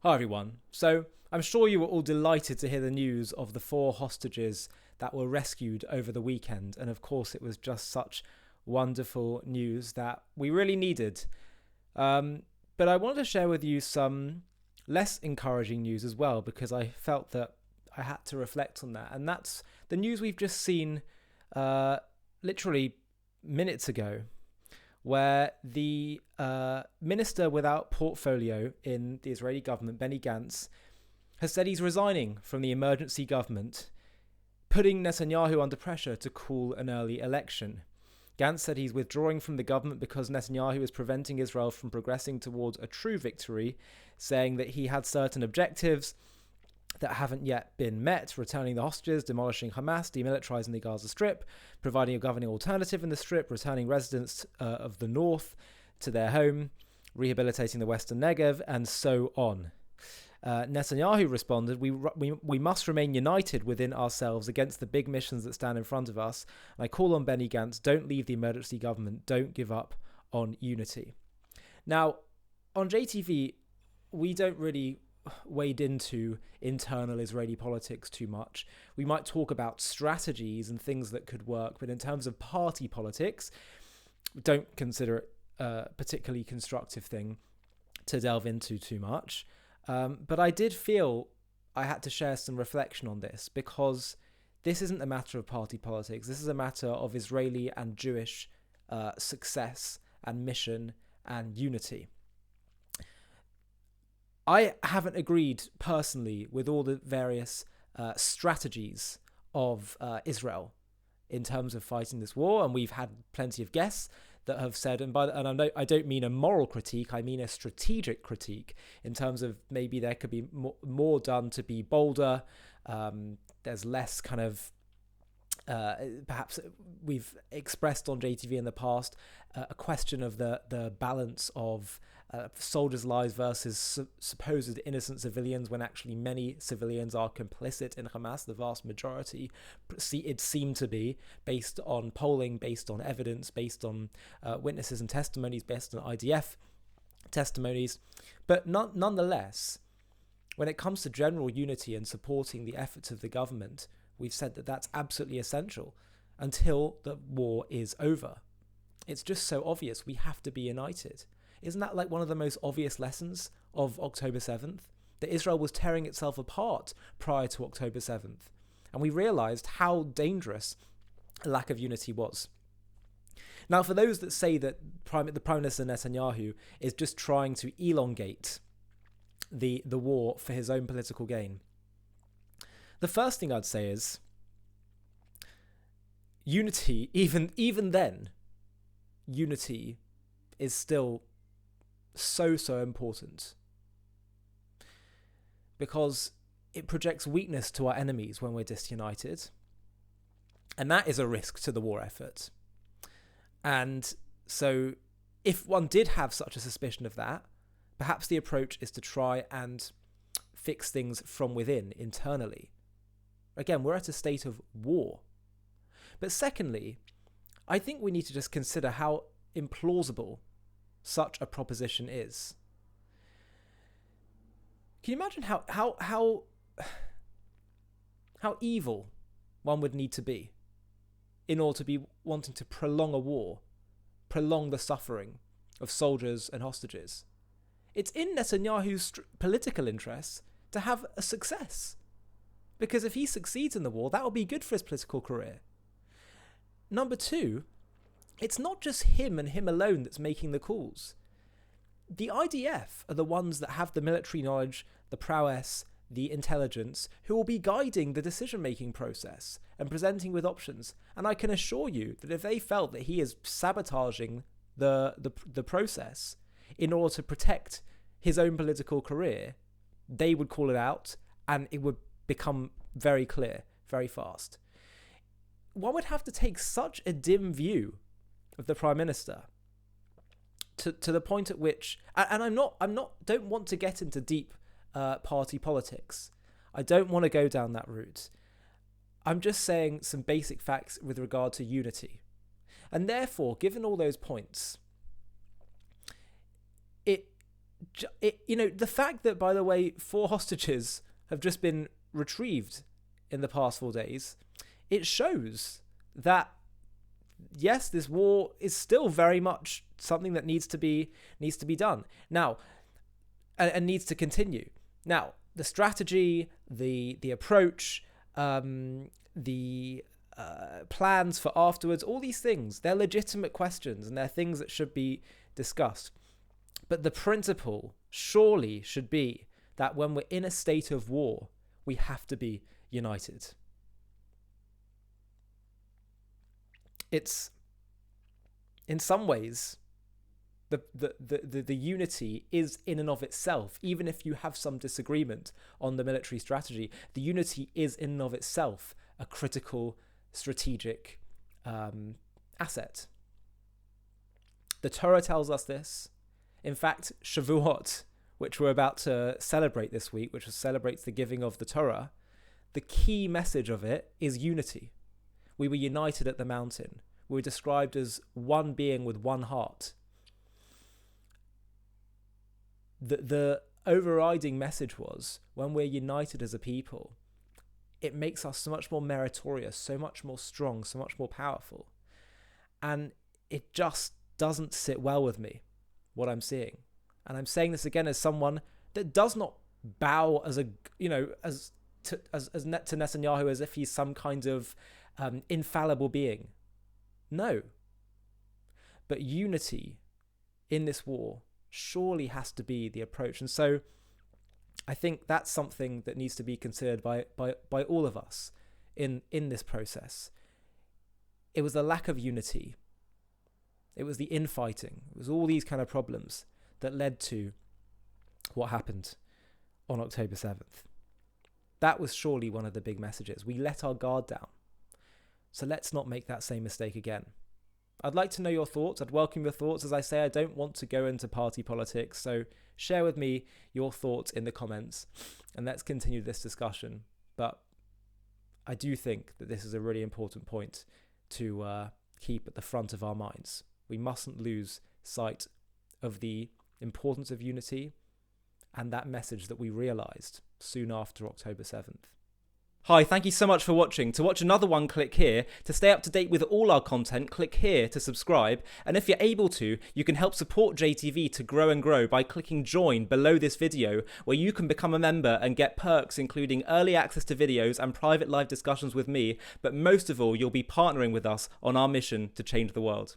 Hi everyone. So I'm sure you were all delighted to hear the news of the 4 hostages that were rescued over the weekend. And of course, it was just such wonderful news that we really needed. But I wanted to share with you some less encouraging news as well, because I felt that I had to reflect on that. And that's the news we've just seen literally minutes ago, where the minister without portfolio in the Israeli government, Benny Gantz, has said he's resigning from the emergency government, putting Netanyahu under pressure to call an early election. Gantz said he's withdrawing from the government because Netanyahu is preventing Israel from progressing towards a true victory, saying that he had certain objectives that haven't yet been met: returning the hostages, demolishing Hamas, demilitarizing the Gaza Strip, providing a governing alternative in the Strip, returning residents of the north to their home, rehabilitating the Western Negev, and so on. Netanyahu responded, we must remain united within ourselves against the big missions that stand in front of us. And I call on Benny Gantz, don't leave the emergency government, don't give up on unity. Now, on JTV, we don't really wade into internal Israeli politics too much. We might talk about strategies and things that could work, but in terms of party politics, we don't consider it a particularly constructive thing to delve into too much. But I did feel I had to share some reflection on this, because this isn't a matter of party politics. This is a matter of Israeli and Jewish success and mission and unity. I haven't agreed personally with all the various strategies of Israel in terms of fighting this war, and we've had plenty of guests that have said, and I don't mean a moral critique, I mean a strategic critique in terms of maybe there could be more done to be bolder. There's less kind of perhaps we've expressed on JTV in the past a question of the balance of soldiers' lives versus supposed innocent civilians, when actually many civilians are complicit in Hamas. The vast majority, it seemed to be, based on polling, based on evidence, based on witnesses and testimonies, based on IDF testimonies. But nonetheless, when it comes to general unity and supporting the efforts of the government, we've said that that's absolutely essential until the war is over. It's just so obvious. We have to be united. Isn't that like one of the most obvious lessons of October 7th? That Israel was tearing itself apart prior to October 7th. And we realized how dangerous a lack of unity was. Now, for those that say that the Prime Minister Netanyahu is just trying to elongate the war for his own political gain, the first thing I'd say is unity, even then, unity is still so important, because it projects weakness to our enemies when we're disunited, and that is a risk to the war effort. And so if one did have such a suspicion of that, perhaps the approach is to try and fix things from within, internally. Again, we're at a state of war. But secondly, I think we need to just consider how implausible such a proposition is. Can you imagine how evil one would need to be in order to be wanting to prolong a war, prolong the suffering of soldiers and hostages? It's in Netanyahu's political interests to have a success, because if he succeeds in the war, that will be good for his political career. Number two, it's not just him and him alone that's making the calls. The IDF are the ones that have the military knowledge, the prowess, the intelligence, who will be guiding the decision-making process and presenting with options. And I can assure you that if they felt that he is sabotaging the process in order to protect his own political career, they would call it out, and it would become very clear very fast. One would have to take such a dim view of the Prime Minister to the point at which, and don't want to get into deep party politics. I don't want to go down that route. I'm just saying some basic facts with regard to unity. And therefore, given all those points, it the fact that, by the way, 4 hostages have just been retrieved in the past 4 days, it shows that, yes, this war is still very much something that needs to be done now, and needs to continue. Now, the strategy, the approach, the plans for afterwards, all these things, they're legitimate questions and they're things that should be discussed. But the principle surely should be that when we're in a state of war, we have to be united. It's, in some ways, the unity is in and of itself, even if you have some disagreement on the military strategy, the unity is in and of itself a critical strategic asset. The Torah tells us this. In fact, Shavuot, which we're about to celebrate this week, which celebrates the giving of the Torah, the key message of it is unity. We were united at the mountain. We were described as one being with one heart. The overriding message was, when we're united as a people, it makes us so much more meritorious, so much more strong, so much more powerful. And it just doesn't sit well with me, what I'm seeing. And I'm saying this again as someone that does not bow to Netanyahu as if he's some kind of infallible being. No. But unity in this war surely has to be the approach. And so I think that's something that needs to be considered by all of us in this process. It was the lack of unity. It was the infighting. It was all these kind of problems that led to what happened on October 7th. That was surely one of the big messages. We let our guard down. So let's not make that same mistake again. I'd like to know your thoughts. I'd welcome your thoughts. As I say, I don't want to go into party politics, so share with me your thoughts in the comments and let's continue this discussion. But I do think that this is a really important point to keep at the front of our minds. We mustn't lose sight of the importance of unity and that message that we realised soon after October 7th. Hi, thank you so much for watching. To watch another one, click here. To stay up to date with all our content, click here to subscribe. And if you're able to, you can help support JTV to grow and grow by clicking join below this video, where you can become a member and get perks including early access to videos and private live discussions with me. But most of all, you'll be partnering with us on our mission to change the world.